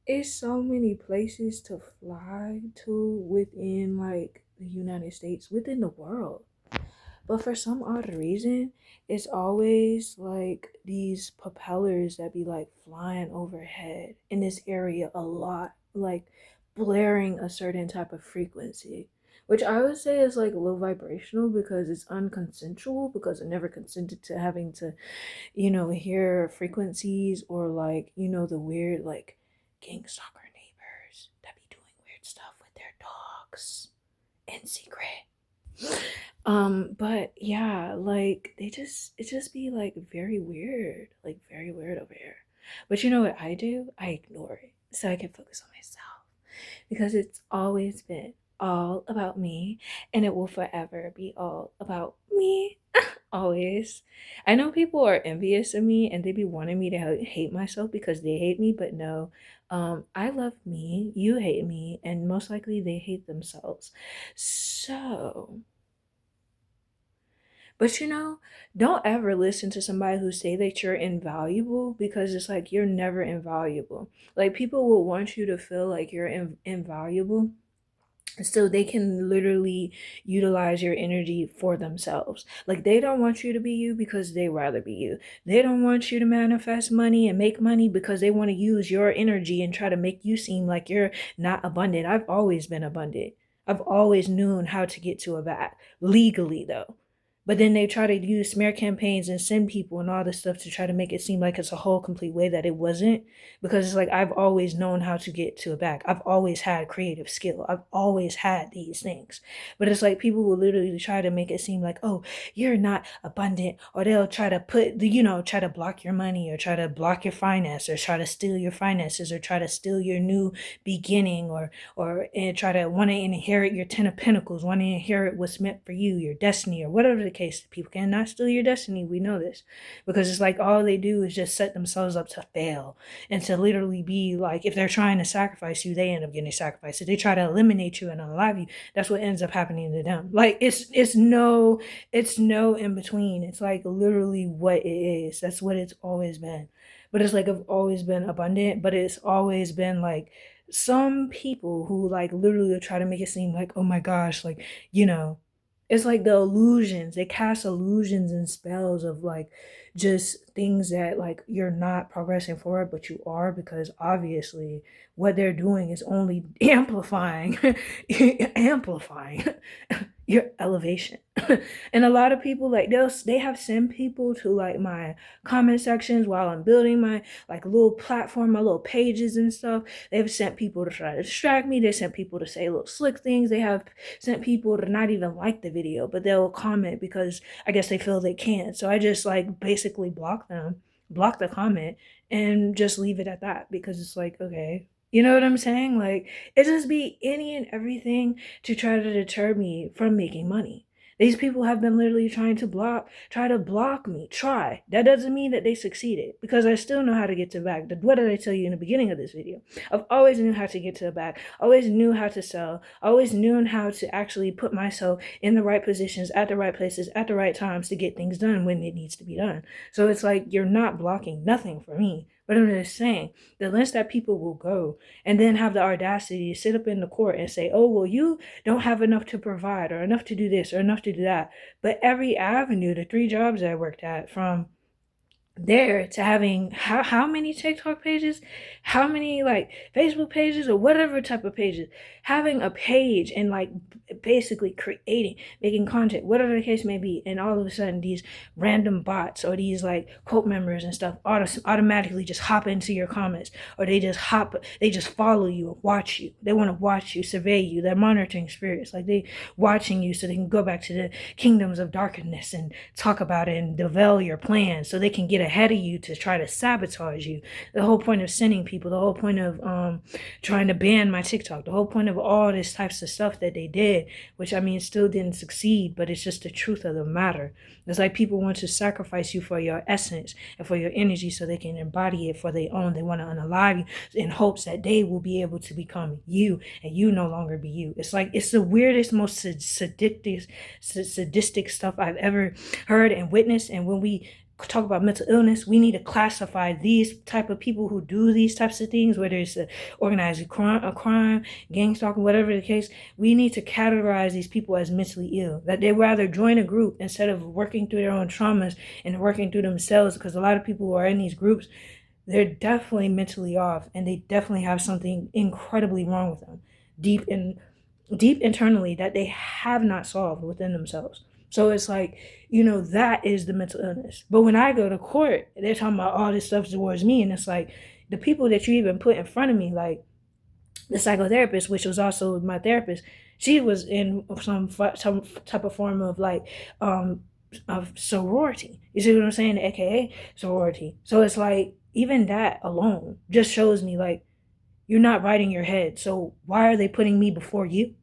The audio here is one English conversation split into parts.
it's so many places to fly to within like the United States, within the world. But for some odd reason, it's always like these propellers that be like flying overhead in this area a lot, like blaring a certain type of frequency, which I would say is like low vibrational because it's unconsensual because I never consented to having to, hear frequencies or like, the weird like gang stalker neighbors that be doing weird stuff with their dogs in secret. But yeah, like it just be like very weird over here. But you know what I do? I ignore it so I can focus on myself because it's always been all about me and it will forever be all about me. Always. I know people are envious of me and they be wanting me to hate myself because they hate me, but no. I love me, you hate me, and most likely they hate themselves. So, but don't ever listen to somebody who say that you're invaluable because it's like you're never invaluable. Like people will want you to feel like you're invaluable so they can literally utilize your energy for themselves. Like they don't want you to be you because they rather be you. They don't want you to manifest money and make money because they want to use your energy and try to make you seem like you're not abundant. I've always been abundant. I've always known how to get to a bag legally though. But then they try to use smear campaigns and send people and all this stuff to try to make it seem like it's a whole complete way that it wasn't. Because it's like I've always known how to get to a bag. I've always had creative skill. I've always had these things. But it's like people will literally try to make it seem like, oh, you're not abundant, or they'll try to try to block your money or try to block your finance or try to steal your finances or try to steal your new beginning or and try to want to inherit your 10 of pentacles, want to inherit what's meant for you, your destiny, or whatever the case. People cannot steal your destiny. We know this because it's like all they do is just set themselves up to fail and to literally be like, if they're trying to sacrifice you, they end up getting sacrificed. If they try to eliminate you and unalive you, that's what ends up happening to them. Like it's no in between. It's like literally what it is. That's what it's always been. But it's like I've always been abundant, but it's always been like some people who like literally try to make it seem like, oh my gosh, like, it's like the illusions. They cast illusions and spells of like just things that like you're not progressing forward, but you are because obviously what they're doing is only amplifying amplifying your elevation. And a lot of people like they have sent people to like my comment sections while I'm building my like little platform, my little pages and stuff. They've sent people to try to distract me. They sent people to say little slick things. They have sent people to not even like the video, but they'll comment because I guess they feel they can. So I just like basically block them, block the comment, and just leave it at that because it's like, okay. You know what I'm saying? Like, it just be any and everything to try to deter me from making money. These people have been literally try to block me. Try. That doesn't mean that they succeeded because I still know how to get to the back. What did I tell you in the beginning of this video? I've always knew how to get to the back. Always knew how to sell. Always knew how to actually put myself in the right positions, at the right places, at the right times to get things done when it needs to be done. So it's like you're not blocking nothing for me. But I'm just saying, the lengths that people will go and then have the audacity to sit up in the court and say, oh, well, you don't have enough to provide or enough to do this or enough to do that. But every avenue, the 3 jobs I worked at, from there to having how many TikTok pages, how many like Facebook pages or whatever type of pages, having a page and like basically creating, making content, whatever the case may be, and all of a sudden these random bots or these like cult members and stuff automatically just hop into your comments or they just follow you, watch you. They want to watch you, survey you. They're monitoring spirits, like they watching you so they can go back to the kingdoms of darkness and talk about it and develop your plans so they can get ahead of you to try to sabotage you. The whole point of sending people, the whole point of trying to ban my TikTok, the whole point of all this types of stuff that they did, which I mean still didn't succeed, but it's just the truth of the matter. It's like people want to sacrifice you for your essence and for your energy so they can embody it for their own. They want to unalive you in hopes that they will be able to become you and you no longer be you. It's like it's the weirdest, most sadistic stuff I've ever heard and witnessed. And when we talk about mental illness, we need to classify these type of people who do these types of things, whether it's organized crime, gang stalking, whatever the case. We need to categorize these people as mentally ill. That they rather join a group instead of working through their own traumas and working through themselves. Because a lot of people who are in these groups, they're definitely mentally off, and they definitely have something incredibly wrong with them, deep internally, that they have not solved within themselves. So it's like, that is the mental illness. But when I go to court, they're talking about all this stuff towards me, and it's like the people that you even put in front of me, like the psychotherapist, which was also my therapist, she was in some type of form of like of sorority. You see what I'm saying? AKA sorority. So it's like even that alone just shows me like you're not right in your head. So why are they putting me before you?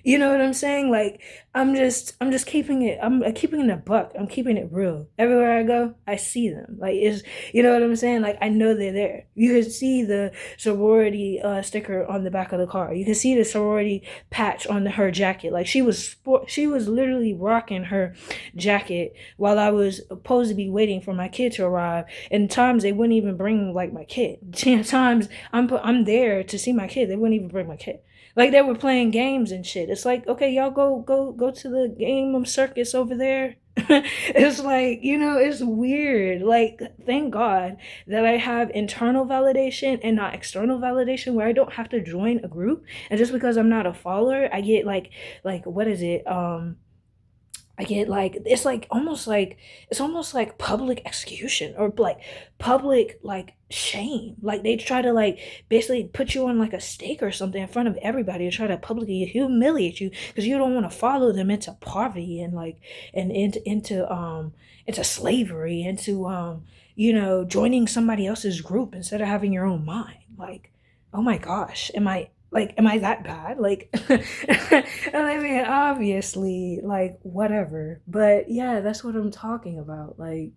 You know what I'm saying? Like I'm just keeping it. I'm keeping it a buck. I'm keeping it real. Everywhere I go, I see them. Like it's, you know what I'm saying? Like I know they're there. You can see the sorority sticker on the back of the car. You can see the sorority patch on her jacket. Like she was literally rocking her jacket while I was supposed to be waiting for my kid to arrive. And times they wouldn't even bring like my kid. Times I'm there to see my kid. They wouldn't even bring my kid. Like they were playing games and shit. It's like, okay, y'all go to the game of circus over there. It's like, it's weird. Like, thank God that I have internal validation and not external validation, where I don't have to join a group. And just because I'm not a follower, I get like what is it? I get like it's almost like public execution, or like public like shame. Like they try to like basically put you on like a stake or something in front of everybody to try to publicly humiliate you because you don't want to follow them into poverty and like and into slavery, into joining somebody else's group instead of having your own mind. Like, oh my gosh, am I that bad? Like, I mean, obviously, like, whatever. But yeah, that's what I'm talking about. Like,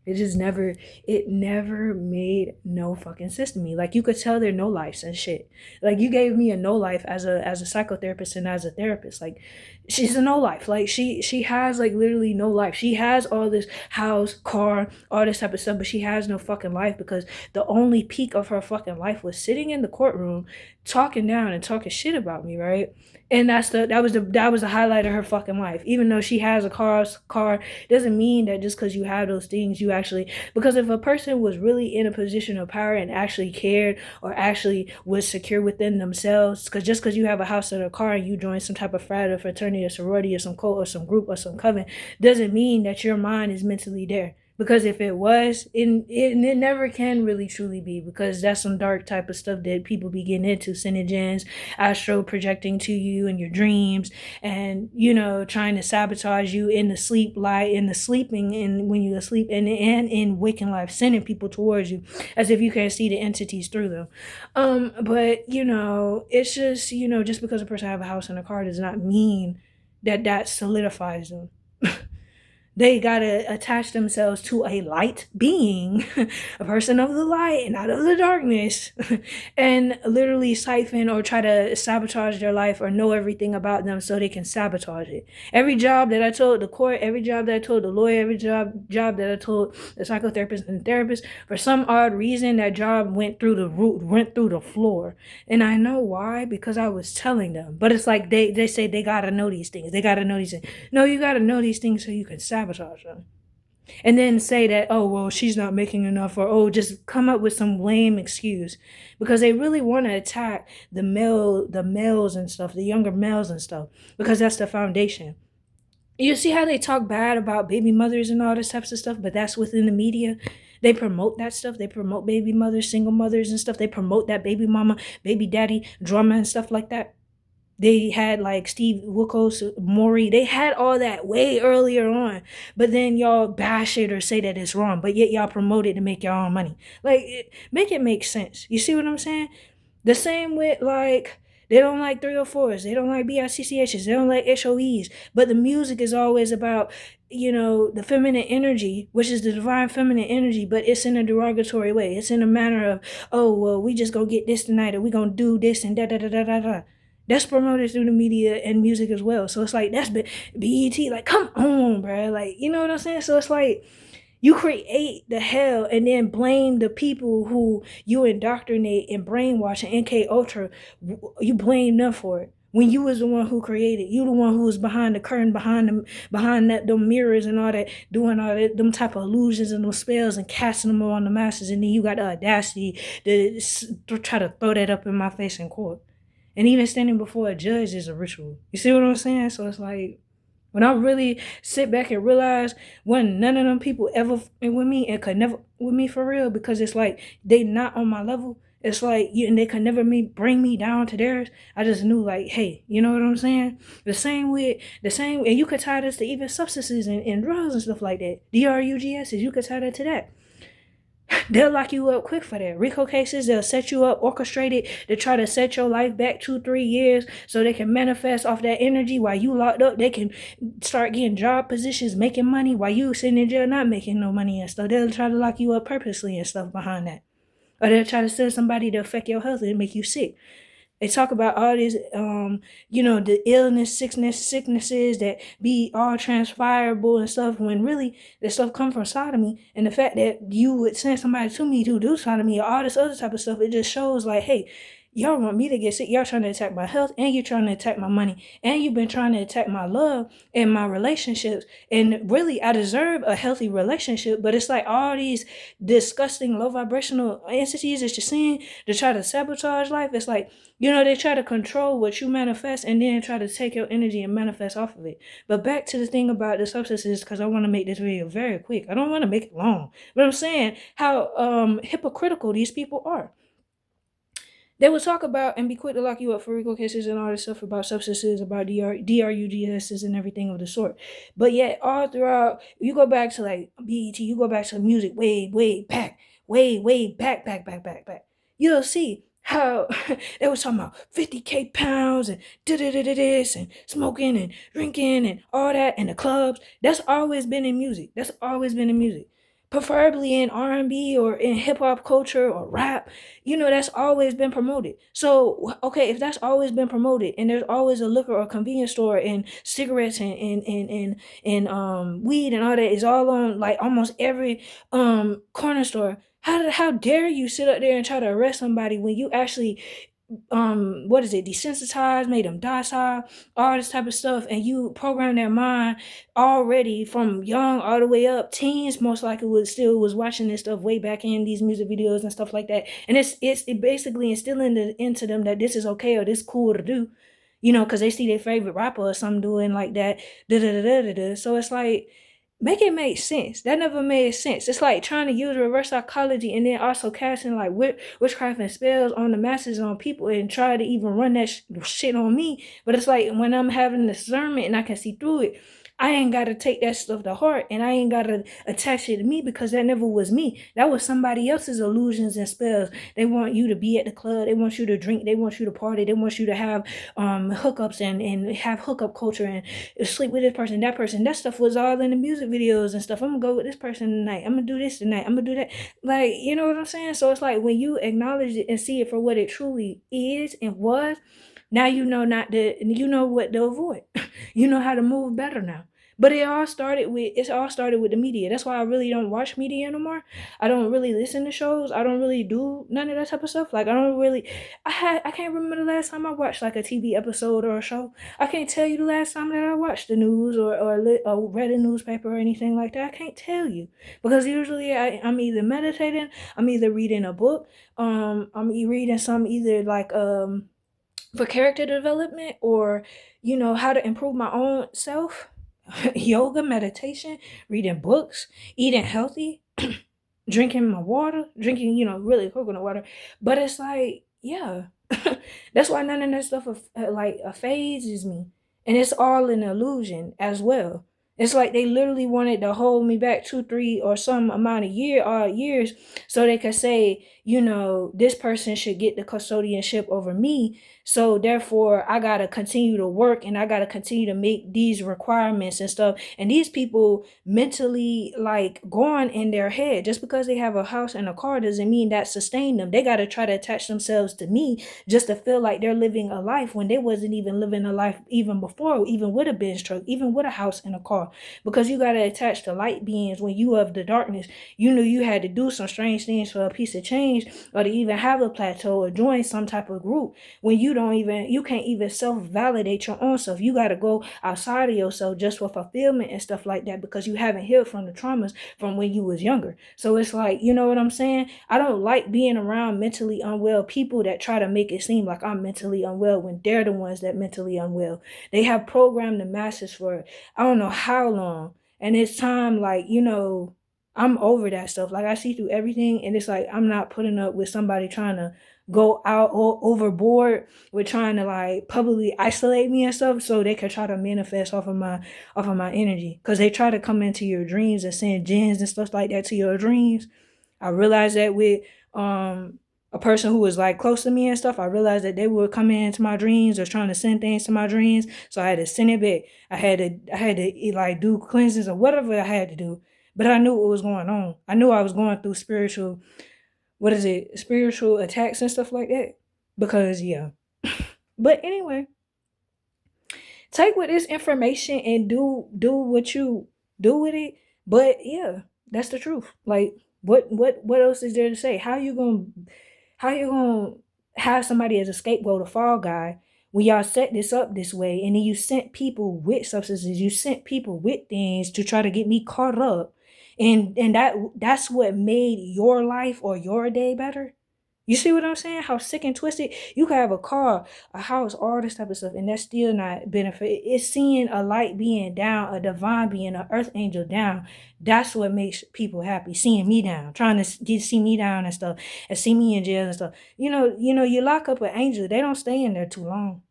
it never made no fucking sense to me. Like you could tell they're no lives and shit. Like you gave me a no life as a psychotherapist and as a therapist. Like she's a no life. Like she has like literally no life. She has all this house, car, all this type of stuff, but she has no fucking life because the only peak of her fucking life was sitting in the courtroom talking down and talking shit about me, right? And that was the highlight of her fucking life. Even though she has a car doesn't mean that just because you have those things you actually, because if a person was really in a position of power and actually cared or actually was secure within themselves, because just because you have a house or a car and you join some type of frat or fraternity or sorority or some cult or some group or some coven, doesn't mean that your mind is mentally there. Because if it was, it never can really truly be, because that's some dark type of stuff that people be getting into, synogens, astro projecting to you in your dreams, and trying to sabotage you in the sleeping, and when you asleep, and in waking life, sending people towards you as if you can't see the entities through them. But it's just because a person have a house and a car does not mean that solidifies them. They gotta attach themselves to a light being, a person of the light and not of the darkness, and literally siphon or try to sabotage their life or know everything about them so they can sabotage it. Every job that I told the court, every job that I told the lawyer, every job that I told the psychotherapist and the therapist, for some odd reason, that job went through the roof, went through the floor. And I know why, because I was telling them. But it's like they say they gotta know these things. They gotta know these things. No, you gotta know these things so you can sabotage them. And then say that, oh, well, she's not making enough, or, oh, just come up with some lame excuse, because they really want to attack the males and stuff, the younger males and stuff, because that's the foundation. You see how they talk bad about baby mothers and all this types of stuff, but that's within the media. They promote that stuff. They promote baby mothers, single mothers and stuff. They promote that baby mama, baby daddy drama and stuff like that. They had like Steve Wilkos, Maury. They had all that way earlier on. But then y'all bash it or say that it's wrong. But yet y'all promote it to make your own money. Like, make it make sense. You see what I'm saying? The same with like, they don't like 304s. They don't like BICCHs. They don't like HOEs. But the music is always about, the feminine energy, which is the divine feminine energy, but it's in a derogatory way. It's in a manner of, oh, well, we just gonna get this tonight, or we gonna do this and da da da da da da. That's promoted through the media and music as well. So it's like that's BET. Like, come on, bro. Like, you know what I'm saying? So it's like you create the hell and then blame the people who you indoctrinate and brainwash and NK Ultra. You blame them for it. When you was the one who created, you the one who was behind the curtain, behind that them mirrors and all that, doing all that, them type of illusions and those spells and casting them on the masses, and then you got the audacity to try to throw that up in my face in court. And even standing before a judge is a ritual. You see what I'm saying? So it's like, when I really sit back and realize when none of them people ever with me and could never with me for real, because it's like they not on my level. It's like and they could never bring me down to theirs. I just knew like, hey, you know what I'm saying? The same, and you could tie this to even substances and drugs and stuff like that. DRUGs, you could tie that to that. They'll lock you up quick for that. RICO cases, they'll set you up orchestrated to try to set your life back 2-3 years so they can manifest off that energy while you locked up. They can start getting job positions, making money while you sitting in jail not making no money and stuff. They'll try to lock you up purposely and stuff behind that. Or they'll try to send somebody to affect your health and make you sick. They talk about all these, the illness, sicknesses that be all transferable and stuff, when really that stuff come from sodomy. And the fact that you would send somebody to me to do sodomy or all this other type of stuff, it just shows like, hey, y'all want me to get sick. Y'all trying to attack my health, and you're trying to attack my money, and you've been trying to attack my love and my relationships. And really, I deserve a healthy relationship, but it's like all these disgusting low vibrational entities that you're seeing to try to sabotage life. It's like, they try to control what you manifest and then try to take your energy and manifest off of it. But back to the thing about the substances, because I want to make this video very quick. I don't want to make it long, but I'm saying how hypocritical these people are. They will talk about and be quick to lock you up for RICO cases and all this stuff about substances, about DRUGSs and everything of the sort. But yet, all throughout, you go back to like BET, you go back to music way back, way back. You'll see how they was talking about 50K pounds and this and smoking and drinking and all that and the clubs. That's always been in music. Preferably in R&B or in hip-hop culture or rap, that's always been promoted. So, okay, if that's always been promoted and there's always a liquor or convenience store and cigarettes and weed and all that is all on like almost every corner store, how dare you sit up there and try to arrest somebody when you actually desensitized, made them docile, all this type of stuff, and you program their mind already from young all the way up. Teens most likely was watching this stuff way back in these music videos and stuff like that, and it's basically instilling into them that this is okay or this cool to do, because they see their favorite rapper or something doing like that. So it's like, make it make sense. That never made sense. It's like trying to use reverse psychology and then also casting like witchcraft and spells on the masses, on people, and try to even run that shit on me. But it's like when I'm having discernment and I can see through it, I ain't got to take that stuff to heart, and I ain't got to attach it to me, because that never was me. That was somebody else's illusions and spells. They want you to be at the club. They want you to drink. They want you to party. They want you to have hookups and have hookup culture and sleep with this person, that person. That stuff was all in the music videos and stuff. I'm going to go with this person tonight. I'm going to do this tonight. I'm going to do that. Like, you know what I'm saying? So it's like when you acknowledge it and see it for what it truly is and was, now you know what to avoid. You know how to move better now. But it all started with the media. That's why I really don't watch media anymore. I don't really listen to shows. I don't really do none of that type of stuff. Like, I can't remember the last time I watched like a TV episode or a show. I can't tell you the last time that I watched the news or read a newspaper or anything like that. I can't tell you, because usually I'm either meditating, I'm either reading a book, I'm reading some either like for character development or how to improve my own self. Yoga, meditation, reading books, eating healthy, drinking my water, really coconut water. But it's like, yeah, that's why none of that stuff phases me. And it's all an illusion as well. It's like they literally wanted to hold me back 2, 3, or some amount of years, so they could say, this person should get the custodianship over me. So therefore, I gotta continue to work and I gotta continue to make these requirements and stuff. And these people mentally like going in their head. Just because they have a house and a car doesn't mean that sustain them. They gotta try to attach themselves to me just to feel like they're living a life when they wasn't even living a life even before, even with a Benz truck, even with a house and a car. Because you gotta attach to light beings when you of the darkness. You knew you had to do some strange things for a piece of change, or to even have a plateau or join some type of group when you can't even self-validate your own self. You gotta go outside of yourself just for fulfillment and stuff like that, because you haven't healed from the traumas from when you was younger. So it's like, you know what I'm saying? I don't like being around mentally unwell people that try to make it seem like I'm mentally unwell when they're the ones that mentally unwell. They have programmed the masses for I don't know how long. And it's time, like, I'm over that stuff. Like, I see through everything, and it's like I'm not putting up with somebody trying to go out overboard with trying to like publicly isolate me and stuff so they could try to manifest off of my energy. Because they try to come into your dreams and send jinns and stuff like that to your dreams. I realized that with a person who was like close to me and stuff. I realized that they would come into my dreams or trying to send things to my dreams. So I had to send it back. I had to like do cleanses or whatever I had to do. But I knew what was going on. I knew I was going through spiritual attacks and stuff like that. Because yeah. But anyway, take with this information and do what you do with it. But yeah, that's the truth. Like what else is there to say? How you gonna have somebody as a scapegoat, a fall guy, when y'all set this up this way, and then you sent people with substances, you sent people with things to try to get me caught up, and that's what made your life or your day better. You see what I'm saying? How sick and twisted. You could have a car, a house, all this type of stuff, and that's still not benefit. It's seeing a light being down, a divine being, an earth angel down. That's what makes people happy. Seeing me down, trying to see me down and stuff, and see me in jail and stuff. You lock up an angel, they don't stay in there too long.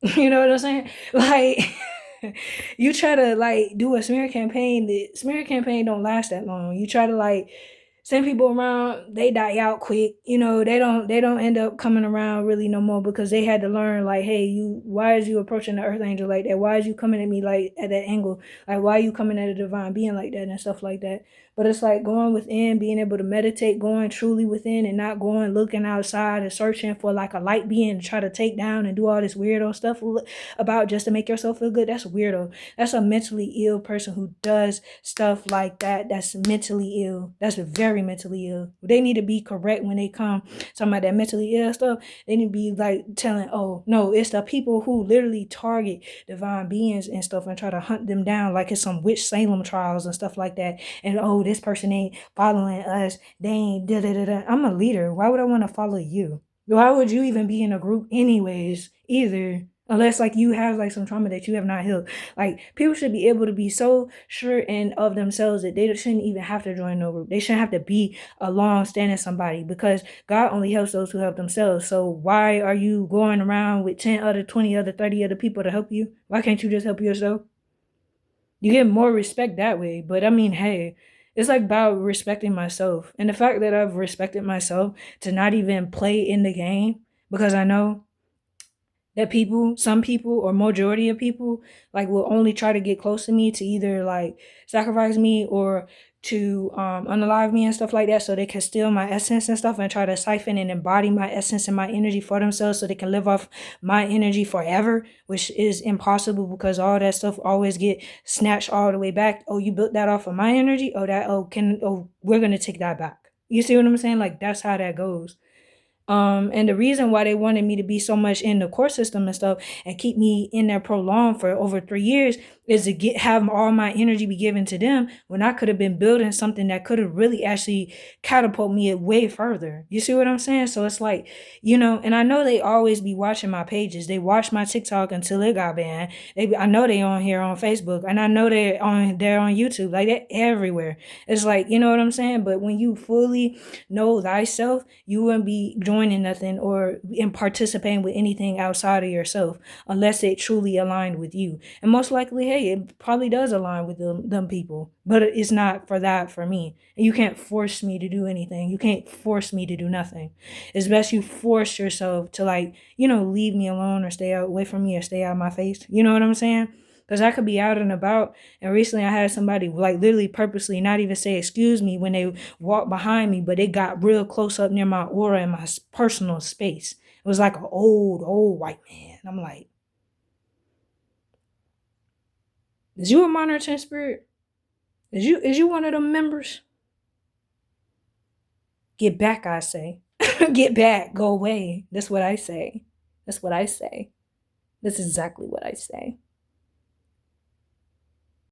You know what I'm saying? Like you try to like do a smear campaign. The smear campaign don't last that long. You try to like send people around, they die out quick. They don't end up coming around really no more, because they had to learn like, hey, why is you approaching the earth angel like that? Why is you coming at me like at that angle? Like, why are you coming at a divine being like that and stuff like that? But it's like going within, being able to meditate, going truly within, and not going looking outside and searching for like a light being to try to take down and do all this weirdo stuff about just to make yourself feel good. That's weirdo. That's a mentally ill person who does stuff like that. That's mentally ill. That's very mentally ill. They need to be correct when they come talking about that mentally ill stuff. They need to be like telling, oh no, it's the people who literally target divine beings and stuff and try to hunt them down like it's some witch Salem trials and stuff like that. And oh, this person ain't following us. They ain't da da da da. I'm a leader. Why would I want to follow you? Why would you even be in a group anyways? Either. Unless like you have like some trauma that you have not healed. Like people should be able to be so sure and of themselves that they shouldn't even have to join no group. They shouldn't have to be along standing somebody, because God only helps those who help themselves. So why are you going around with 10 other, 20 other, 30 other people to help you? Why can't you just help yourself? You get more respect that way. But I mean, hey, it's like about respecting myself. And the fact that I've respected myself to not even play in the game, because I know that some people or majority of people like will only try to get close to me to either like sacrifice me or to unalive me and stuff like that, so they can steal my essence and stuff and try to siphon and embody my essence and my energy for themselves so they can live off my energy forever, which is impossible, because all that stuff always get snatched all the way back. Oh, you built that off of my energy? We're gonna take that back. You see what I'm saying? Like, that's how that goes. And the reason why they wanted me to be so much in the court system and stuff and keep me in there prolonged for over 3 years is to have all my energy be given to them, when I could have been building something that could have really actually catapult me way further. You see what I'm saying? So it's like, and I know they always be watching my pages. They watch my TikTok until it got banned. I know they on here on Facebook, and I know they're on YouTube. Like, they're everywhere. It's like, you know what I'm saying? But when you fully know thyself, you wouldn't be joining nothing or in participating with anything outside of yourself unless it truly aligned with you. And most likely, hey, it probably does align with them people, but it's not for that for me. And you can't force me to do anything. You can't force me to do nothing. It's best you force yourself to, like, leave me alone or stay away from me or stay out of my face. You know what I'm saying? Because I could be out and about. And recently I had somebody like literally purposely not even say excuse me when they walked behind me, but it got real close up near my aura and my personal space. It was like an old white man. I'm like, is you a monitoring spirit? Is you one of them members? Get back, I say. Get back. Go away. That's what I say. That's what I say. That's exactly what I say.